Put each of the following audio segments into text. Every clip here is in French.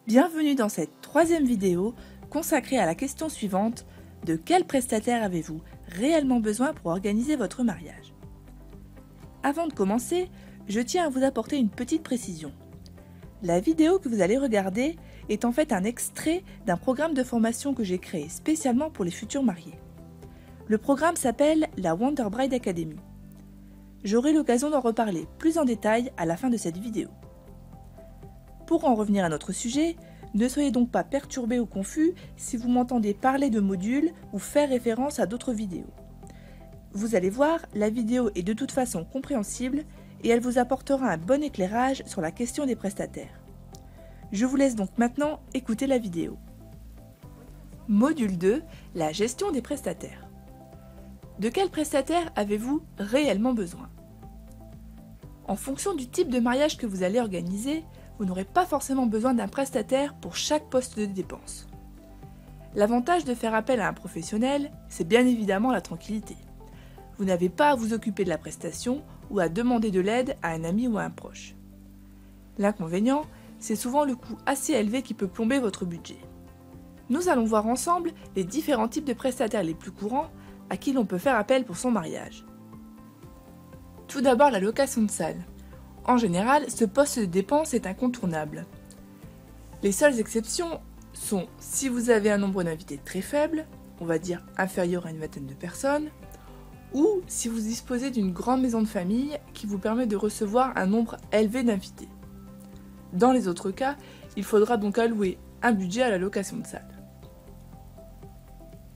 Bienvenue dans cette troisième vidéo consacrée à la question suivante: de quel prestataire avez-vous réellement besoin pour organiser votre mariage? Avant de commencer, je tiens à vous apporter une petite précision. La vidéo que vous allez regarder est en fait un extrait d'un programme de formation que j'ai créé spécialement pour les futurs mariés. Le programme s'appelle la Wonder Bride Academy. J'aurai l'occasion d'en reparler plus en détail à la fin de cette vidéo. Pour en revenir à notre sujet, ne soyez donc pas perturbés ou confus si vous m'entendez parler de modules ou faire référence à d'autres vidéos. Vous allez voir, la vidéo est de toute façon compréhensible et elle vous apportera un bon éclairage sur la question des prestataires. Je vous laisse donc maintenant écouter la vidéo. Module 2, la gestion des prestataires. De quel prestataire avez-vous réellement besoin? En fonction du type de mariage que vous allez organiser, vous n'aurez pas forcément besoin d'un prestataire pour chaque poste de dépense. L'avantage de faire appel à un professionnel, c'est bien évidemment la tranquillité. Vous n'avez pas à vous occuper de la prestation ou à demander de l'aide à un ami ou à un proche. L'inconvénient, c'est souvent le coût assez élevé qui peut plomber votre budget. Nous allons voir ensemble les différents types de prestataires les plus courants à qui l'on peut faire appel pour son mariage. Tout d'abord, la location de salle. En général, ce poste de dépense est incontournable. Les seules exceptions sont si vous avez un nombre d'invités très faible, on va dire inférieur à une vingtaine de personnes, ou si vous disposez d'une grande maison de famille qui vous permet de recevoir un nombre élevé d'invités. Dans les autres cas, il faudra donc allouer un budget à la location de salle.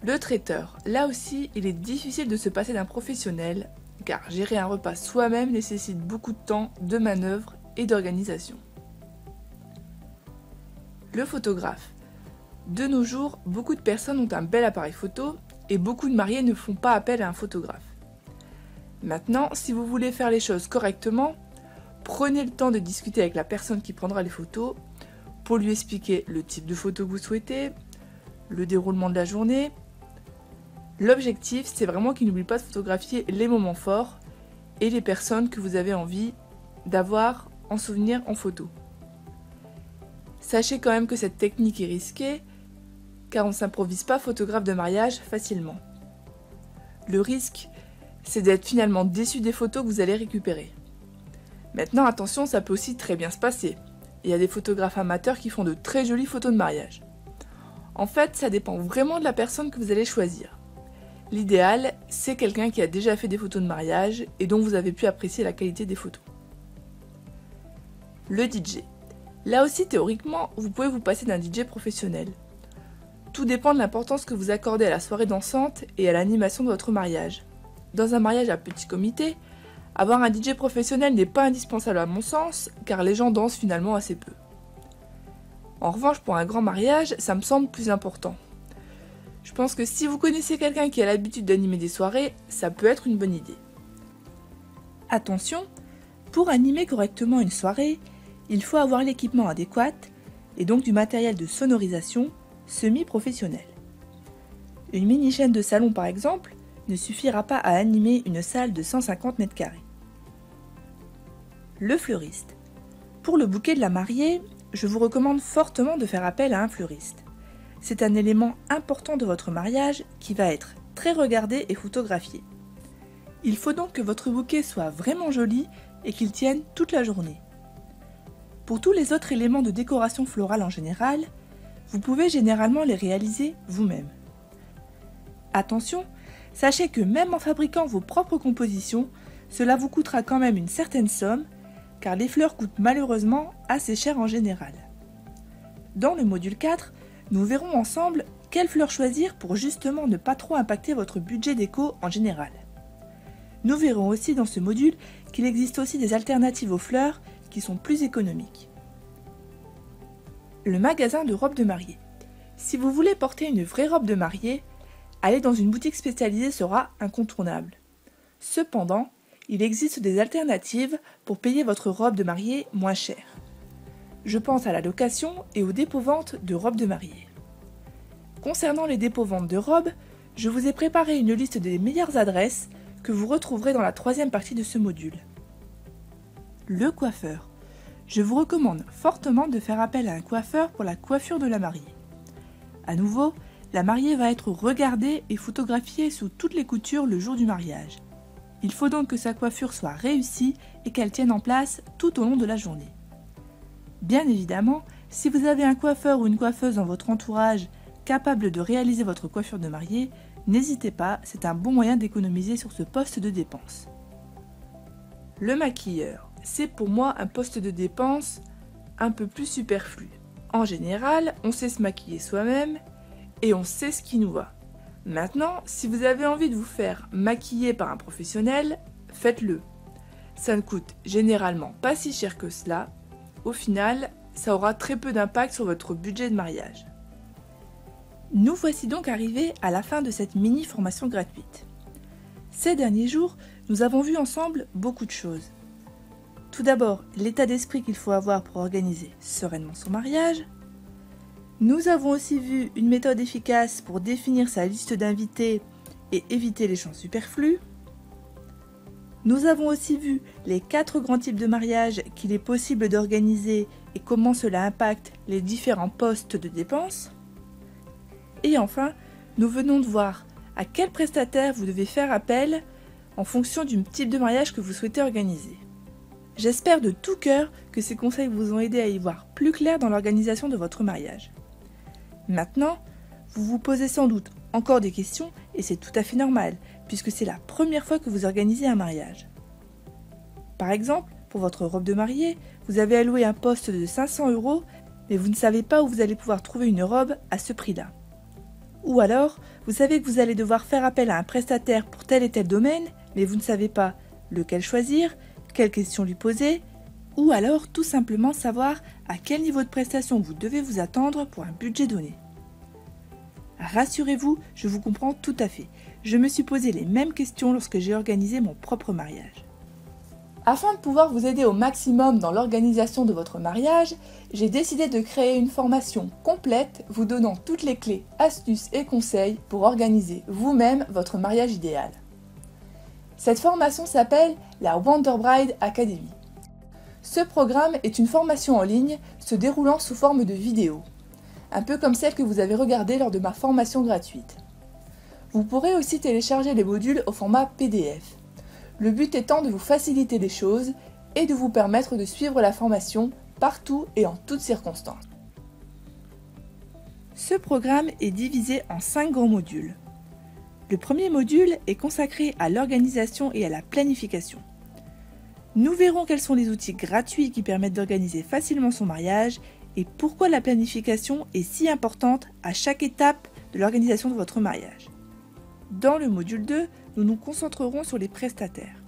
Le traiteur, là aussi, il est difficile de se passer d'un professionnel, car gérer un repas soi-même nécessite beaucoup de temps, de manœuvre et d'organisation. Le photographe. De nos jours, beaucoup de personnes ont un bel appareil photo et beaucoup de mariés ne font pas appel à un photographe. Maintenant, si vous voulez faire les choses correctement, prenez le temps de discuter avec la personne qui prendra les photos pour lui expliquer le type de photo que vous souhaitez, le déroulement de la journée. L'objectif, c'est vraiment qu'il n'oublie pas de photographier les moments forts et les personnes que vous avez envie d'avoir en souvenir en photo. Sachez quand même que cette technique est risquée, car on ne s'improvise pas photographe de mariage facilement. Le risque, c'est d'être finalement déçu des photos que vous allez récupérer. Maintenant, attention, ça peut aussi très bien se passer. Il y a des photographes amateurs qui font de très jolies photos de mariage. En fait, ça dépend vraiment de la personne que vous allez choisir. L'idéal, c'est quelqu'un qui a déjà fait des photos de mariage et dont vous avez pu apprécier la qualité des photos. Le DJ. Là aussi, théoriquement, vous pouvez vous passer d'un DJ professionnel. Tout dépend de l'importance que vous accordez à la soirée dansante et à l'animation de votre mariage. Dans un mariage à petit comité, avoir un DJ professionnel n'est pas indispensable à mon sens, car les gens dansent finalement assez peu. En revanche, pour un grand mariage, ça me semble plus important. Je pense que si vous connaissez quelqu'un qui a l'habitude d'animer des soirées, ça peut être une bonne idée. Attention, pour animer correctement une soirée, il faut avoir l'équipement adéquat et donc du matériel de sonorisation semi-professionnel. Une mini-chaîne de salon par exemple ne suffira pas à animer une salle de 150 m². Le fleuriste. Pour le bouquet de la mariée, je vous recommande fortement de faire appel à un fleuriste. C'est un élément important de votre mariage qui va être très regardé et photographié. Il faut donc que votre bouquet soit vraiment joli et qu'il tienne toute la journée. Pour tous les autres éléments de décoration florale en général, vous pouvez généralement les réaliser vous-même. Attention, sachez que même en fabriquant vos propres compositions, cela vous coûtera quand même une certaine somme, car les fleurs coûtent malheureusement assez cher en général. Dans le module 4, nous verrons ensemble quelles fleurs choisir pour justement ne pas trop impacter votre budget déco en général. Nous verrons aussi dans ce module qu'il existe aussi des alternatives aux fleurs qui sont plus économiques. Le magasin de robes de mariée. Si vous voulez porter une vraie robe de mariée, aller dans une boutique spécialisée sera incontournable. Cependant, il existe des alternatives pour payer votre robe de mariée moins cher. Je pense à la location et aux dépôts-ventes de robes de mariée. Concernant les dépôts-ventes de robes, je vous ai préparé une liste des meilleures adresses que vous retrouverez dans la troisième partie de ce module. Le coiffeur. je vous recommande fortement de faire appel à un coiffeur pour la coiffure de la mariée. À nouveau, la mariée va être regardée et photographiée sous toutes les coutures le jour du mariage. Il faut donc que sa coiffure soit réussie et qu'elle tienne en place tout au long de la journée. Bien évidemment, si vous avez un coiffeur ou une coiffeuse dans votre entourage capable de réaliser votre coiffure de mariée, n'hésitez pas, c'est un bon moyen d'économiser sur ce poste de dépense. Le maquilleur, c'est pour moi un poste de dépense un peu plus superflu. En général, on sait se maquiller soi-même et on sait ce qui nous va. Maintenant, si vous avez envie de vous faire maquiller par un professionnel, faites-le. Ça ne coûte généralement pas si cher que cela. Au final, ça aura très peu d'impact sur votre budget de mariage. Nous voici donc arrivés à la fin de cette mini-formation gratuite. Ces derniers jours, nous avons vu ensemble beaucoup de choses. Tout d'abord, l'état d'esprit qu'il faut avoir pour organiser sereinement son mariage. Nous avons aussi vu une méthode efficace pour définir sa liste d'invités et éviter les champs superflus. Nous avons aussi vu les 4 grands types de mariage qu'il est possible d'organiser et comment cela impacte les différents postes de dépenses. Et enfin, nous venons de voir à quel prestataire vous devez faire appel en fonction du type de mariage que vous souhaitez organiser. J'espère de tout cœur que ces conseils vous ont aidé à y voir plus clair dans l'organisation de votre mariage. Maintenant, vous vous posez sans doute encore des questions et c'est tout à fait normal puisque c'est la première fois que vous organisez un mariage. Par exemple, pour votre robe de mariée, vous avez alloué un poste de 500 € mais vous ne savez pas où vous allez pouvoir trouver une robe à ce prix-là. Ou alors, vous savez que vous allez devoir faire appel à un prestataire pour tel et tel domaine mais vous ne savez pas lequel choisir, quelles questions lui poser, ou alors tout simplement savoir à quel niveau de prestation vous devez vous attendre pour un budget donné. Rassurez-vous, je vous comprends tout à fait. Je me suis posé les mêmes questions lorsque j'ai organisé mon propre mariage. Afin de pouvoir vous aider au maximum dans l'organisation de votre mariage, j'ai décidé de créer une formation complète vous donnant toutes les clés, astuces et conseils pour organiser vous-même votre mariage idéal. Cette formation s'appelle la Wonder Bride Academy. Ce programme est une formation en ligne se déroulant sous forme de vidéo, un peu comme celle que vous avez regardée lors de ma formation gratuite. Vous pourrez aussi télécharger les modules au format PDF, le but étant de vous faciliter les choses et de vous permettre de suivre la formation partout et en toutes circonstances. Ce programme est divisé en 5 grands modules. Le premier module est consacré à l'organisation et à la planification. Nous verrons quels sont les outils gratuits qui permettent d'organiser facilement son mariage et pourquoi la planification est si importante à chaque étape de l'organisation de votre mariage. Dans le module 2, nous nous concentrerons sur les prestataires.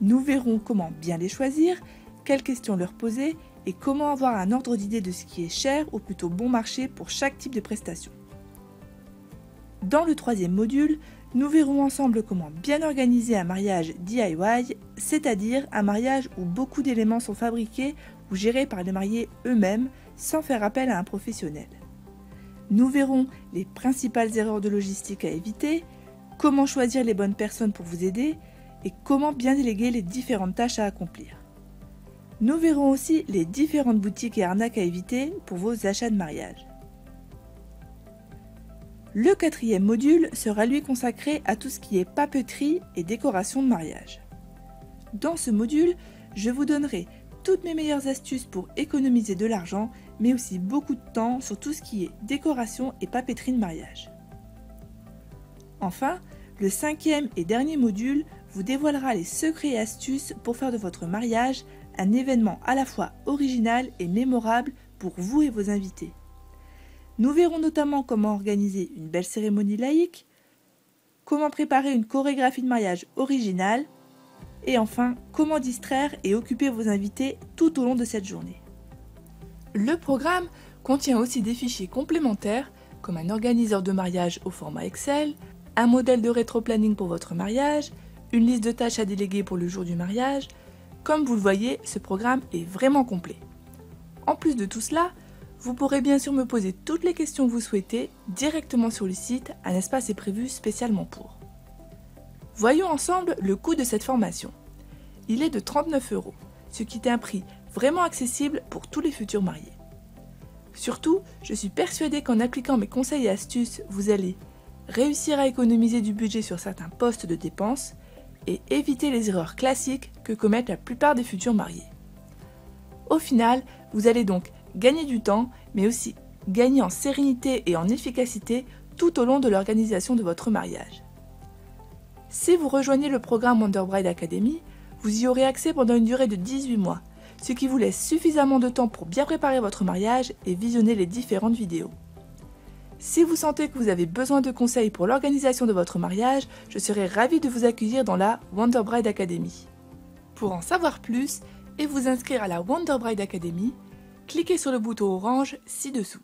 Nous verrons comment bien les choisir, quelles questions leur poser et comment avoir un ordre d'idée de ce qui est cher ou plutôt bon marché pour chaque type de prestation. Dans le troisième module, nous verrons ensemble comment bien organiser un mariage DIY, c'est-à-dire un mariage où beaucoup d'éléments sont fabriqués ou gérés par les mariés eux-mêmes sans faire appel à un professionnel. Nous verrons les principales erreurs de logistique à éviter, comment choisir les bonnes personnes pour vous aider et comment bien déléguer les différentes tâches à accomplir. Nous verrons aussi les différentes boutiques et arnaques à éviter pour vos achats de mariage. Le quatrième module sera lui consacré à tout ce qui est papeterie et décoration de mariage. Dans ce module, je vous donnerai toutes mes meilleures astuces pour économiser de l'argent, mais aussi beaucoup de temps sur tout ce qui est décoration et papeterie de mariage. Enfin, le cinquième et dernier module vous dévoilera les secrets et astuces pour faire de votre mariage un événement à la fois original et mémorable pour vous et vos invités. Nous verrons notamment comment organiser une belle cérémonie laïque, comment préparer une chorégraphie de mariage originale, et enfin, comment distraire et occuper vos invités tout au long de cette journée. Le programme contient aussi des fichiers complémentaires, comme un organiseur de mariage au format Excel, un modèle de rétro-planning pour votre mariage, une liste de tâches à déléguer pour le jour du mariage. Comme vous le voyez, ce programme est vraiment complet. En plus de tout cela, vous pourrez bien sûr me poser toutes les questions que vous souhaitez directement sur le site, un espace est prévu spécialement pour. Voyons ensemble le coût de cette formation. Il est de 39 €, ce qui est un prix vraiment accessible pour tous les futurs mariés. Surtout, je suis persuadée qu'en appliquant mes conseils et astuces, vous allez réussir à économiser du budget sur certains postes de dépenses et éviter les erreurs classiques que commettent la plupart des futurs mariés. Au final, vous allez donc gagner du temps, mais aussi gagner en sérénité et en efficacité tout au long de l'organisation de votre mariage. Si vous rejoignez le programme Wonder Bride Academy, vous y aurez accès pendant une durée de 18 mois, ce qui vous laisse suffisamment de temps pour bien préparer votre mariage et visionner les différentes vidéos. Si vous sentez que vous avez besoin de conseils pour l'organisation de votre mariage, je serai ravie de vous accueillir dans la Wonder Bride Academy. Pour en savoir plus et vous inscrire à la Wonder Bride Academy, cliquez sur le bouton orange ci-dessous.